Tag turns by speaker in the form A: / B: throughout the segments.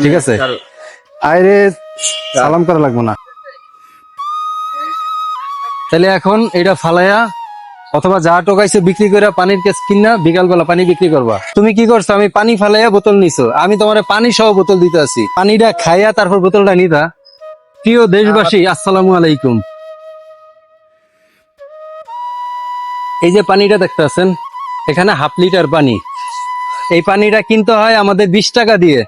A: ঠিক আছে, আরে সালাম করা লাগবো না। তাহলে এখন এটা ফালাইয়া অথবা যা টোকাইছে বিক্রি করে পানির কেস কিনা বিকালবেলা পানি বিক্রি করবা। তুমি কি করছো, আমি পানি ফালাইয়া বোতল নিছো, আমি তোমার পানি সহ বোতল দিতে আছি, পানিটা খাইয়া তারপর বোতলটা নিতা। প্রিয় দেশবাসী, আসসালামু আলাইকুম। এই যে পানিটা দেখতে আছেন, এখানে 1/2 লিটার পানি। এই পানিটা কিনতে হয় আমাদের 20 টাকা দিয়ে।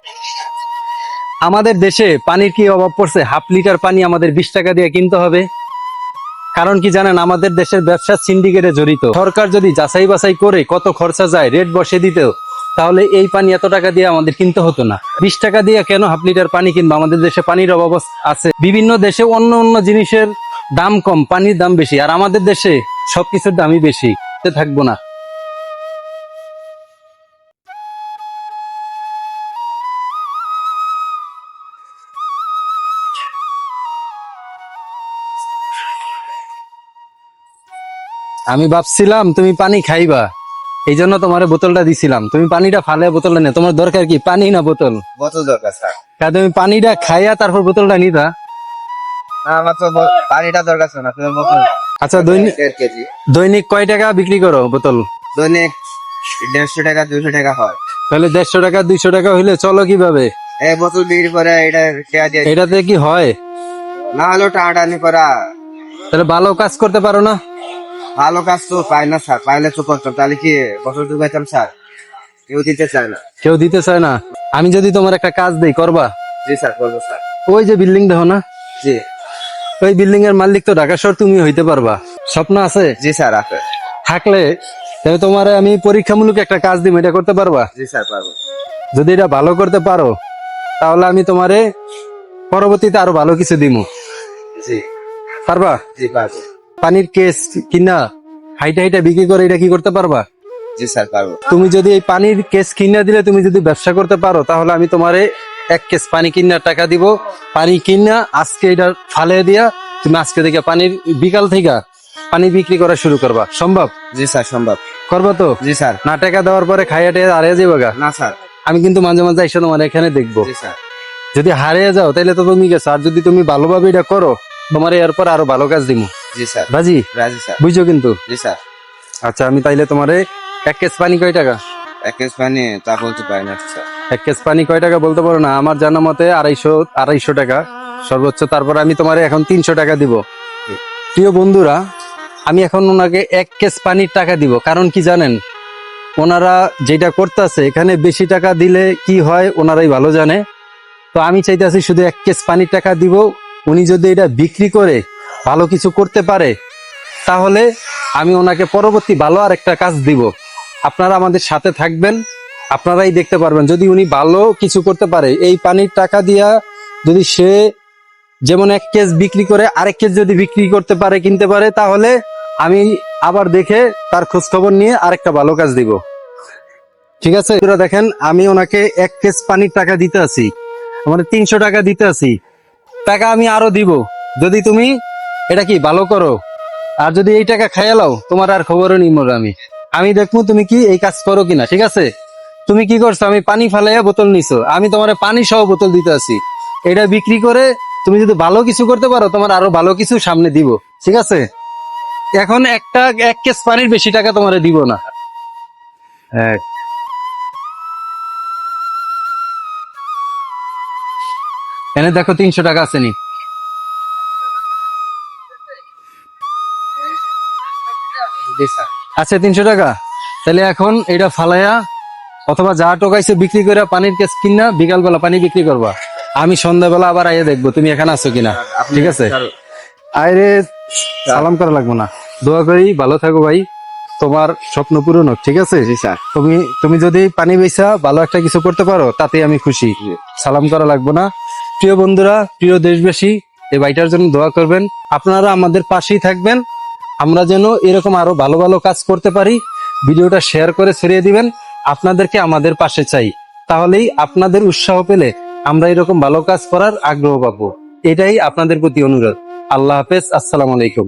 A: আমাদের দেশে পানির কি অভাব পড়ছে? 1/2 লিটার পানি আমাদের 20 টাকা দিয়ে কিনতে হবে। কারণ কি জানেন, আমাদের দেশের ব্যবসা সিন্ডিকেটে জড়িত। সরকার যদি যাচাই বাছাই করে কত খরচা যায় রেট বসে দিত, তাহলে এই পানি এত টাকা দিয়ে আমাদের কিনতে হতো না। 20 টাকা দিয়ে কেন 1/2 লিটার পানি কিনবো? আমাদের দেশে পানির অভাব আছে। বিভিন্ন দেশে অন্য অন্য জিনিসের দাম কম, পানির দাম বেশি, আর আমাদের দেশে সবকিছুর দামই বেশি। থাকবো না। আমি ভাবছিলাম তুমি পানি খাইবা, এই জন্য তোমার বোতলটা দিছিলাম। তুমি পানিটা ফালে বোতলটা নে, তোমার দরকার কি পানি না বোতল?
B: বোতল দরকার স্যার।
A: তুমি পানিটা খাইয়া তারপর বোতলটা নিতা।
B: না, আমার তো পানিটা দরকার ছিল না, তুমি বোতল।
A: আচ্ছা, দৈনিক
B: 1.5 কেজি।
A: দৈনিক কয় টাকা বিক্রি করো বোতল?
B: দৈনিক 150 টাকা 200 টাকা হয়।
A: তাহলে 150 টাকা 200 টাকা হইলে চলো কিভাবে?
B: এই বোতল বিক্রি করে এটা টাকা দিয়ে,
A: এটাতে কি হয়?
B: না হলেও টানাটানি করা।
A: তাহলে ভালো কাজ করতে পারো না?
B: ভালো কাজ তো পাই না স্যার, পাইলে তো করতাম। তাহলে কি বছর ঢুকাইতাম স্যার? কেউ দিতে চায় না।
A: কেউ দিতে চায় না। আমি যদি তোমার একটা কাজ দেই, করবা?
B: জি স্যার, করবো স্যার।
A: ওই যে বিল্ডিং দেখো না,
B: জি।
A: ওই বিল্ডিং এর মালিক তো ঢাকা শহর, তুমি হইতে পারবা। স্বপ্ন আছে?
B: জি স্যার, আছে।
A: থাকলে তাহলে তোমার আমি পরীক্ষামূলক একটা কাজ দিব, এটা করতে পারবা?
B: জি স্যার, পারবো।
A: যদি এটা ভালো করতে পারো, তাহলে আমি তোমারে পরবর্তীতে আরো ভালো কিছু দিব।
B: জি।
A: পারবা?
B: জি, পারবো।
A: পানির কেস কিনা হাইটা হাইটা বিক্রি করে এটা কি করতে পারবা?
B: জি স্যার, পারবো।
A: তুমি যদি এই পানির কেস কিনা দিলে, তুমি যদি ব্যবসা করতে পারো, তাহলে আমি তোমারে 1 কেস পানি কিনার টাকা দিব। পানি কিনা আজকে এটা ফালে দিয়া তুমি আজকে থেকে পানির বিকাল থেকে পানি বিক্রি করা শুরু করবা। সম্ভব?
B: জি স্যার, সম্ভব।
A: করবা তো?
B: জি স্যার।
A: না টাকা দেওয়ার পরে খাইয়া টেয়া হারিয়ে যাবে গা?
B: না স্যার।
A: আমি কিন্তু মাঝে মাঝে এসে তোমার এখানে দেখবো।
B: জি স্যার।
A: যদি হারিয়ে যাও তাহলে তো তুমি গেছো, আর যদি তুমি ভালোভাবে এটা করো, তোমার এরপর আরো ভালো কাজ দিব।
B: জি স্যার।
A: বাজি?
B: রাজি স্যার।
A: বুঝছো কিন্তু?
B: জি স্যার।
A: আচ্ছা, আমি তাইলে তোমারে 1 কেস পানি কয় টাকা?
B: 1 কেজি পানি তা বলতে পারি না স্যার।
A: 1 কেস পানি কয় টাকা বলতে পারো না? আমার জানা মতে 250 টাকা সর্বোচ্চ। তারপর আমি তোমার এখন 300 টাকা দিব। প্রিয় বন্ধুরা, আমি এখন ওনাকে 1 কেস পানির টাকা দিব। কারণ কি জানেন, ওনারা যেটা করতেছে এখানে বেশি টাকা দিলে কি হয় ওনারাই ভালো জানে। তো আমি চাইতেছি শুধু 1 কেস পানির টাকা দিব। উনি যদি এটা বিক্রি করে ভালো কিছু করতে পারে, তাহলে আমি ওনাকে পরবর্তী ভালো আর একটা কাজ দিব। আপনারা আমাদের সাথে থাকবেন, আপনারাই দেখতে পারবেন। যদি উনি ভালো কিছু করতে পারে, এই পানির টাকা দিয়া যদি সে যেমন 1 কেস বিক্রি করে আরেক কেস যদি বিক্রি করতে পারে, কিনতে পারে, তাহলে আমি আবার দেখে তার খোঁজ খবর নিয়ে আরেকটা ভালো কাজ দিব। ঠিক আছে? দেখেন, আমি ওনাকে 1 কেস পানির টাকা দিতে আছি, মানে 300 টাকা দিতে আছি। টাকা আমি আরো দিব যদি তুমি এটা কি ভালো করো। আর যদি এই টাকা খাইয়া লাও, তোমার আর খবরও নিব আমি দেখবো তুমি কি এই কাজ করো কিনা। ঠিক আছে? তুমি কি করছো, আমি পানি ফালাইয়া বোতল নিছো, আমি তোমার পানি সহ বোতল দিতে আছি। এটা বিক্রি করে তুমি যদি ভালো কিছু করতে পারো, তোমার আরো ভালো কিছু সামনে দিব। ঠিক আছে? এখন 1 কেস পানির বেশি টাকা তোমার দিব না। হ্যাঁ, এনে দেখো 300 টাকা আছে নি?
B: জি স্যার।
A: আচ্ছা, 300 টাকা। তাহলে এখন এটা ফালাইয়া অথবা যা টোকাইছে বিক্রি করে পানির কেস কিনা বিকালবেলা পানি বিক্রি করবা। আমি সন্ধ্যাবেলা আবার আইয়া দেখবো তুমি এখানে আছো কিনা। ঠিক আছে? আরে সালাম করা লাগবো না। দোয়া করি ভালো থাকো ভাই, তোমার স্বপ্ন পূরণ হোক। ঠিক আছে?
B: জি স্যার।
A: তুমি যদি পানি বেচা ভালো একটা কিছু করতে পারো, তাতে আমি খুশি। সালাম করা লাগবো না। প্রিয় বন্ধুরা, প্রিয় দেশবাসী, এই ভাইটার জন্য দোয়া করবেন। আপনারা আমাদের পাশেই থাকবেন, আমরা যেন এরকম আরো ভালো ভালো কাজ করতে পারি। ভিডিওটা শেয়ার করে ছড়িয়ে দিবেন। আপনাদেরকে আমাদের পাশে চাই, তাহলেই আপনাদের উৎসাহ পেলে আমরা এরকম ভালো কাজ করার আগ্রহ পাবো। এটাই আপনাদের প্রতি অনুরোধ। আল্লাহ হাফেজ, আসসালামু আলাইকুম।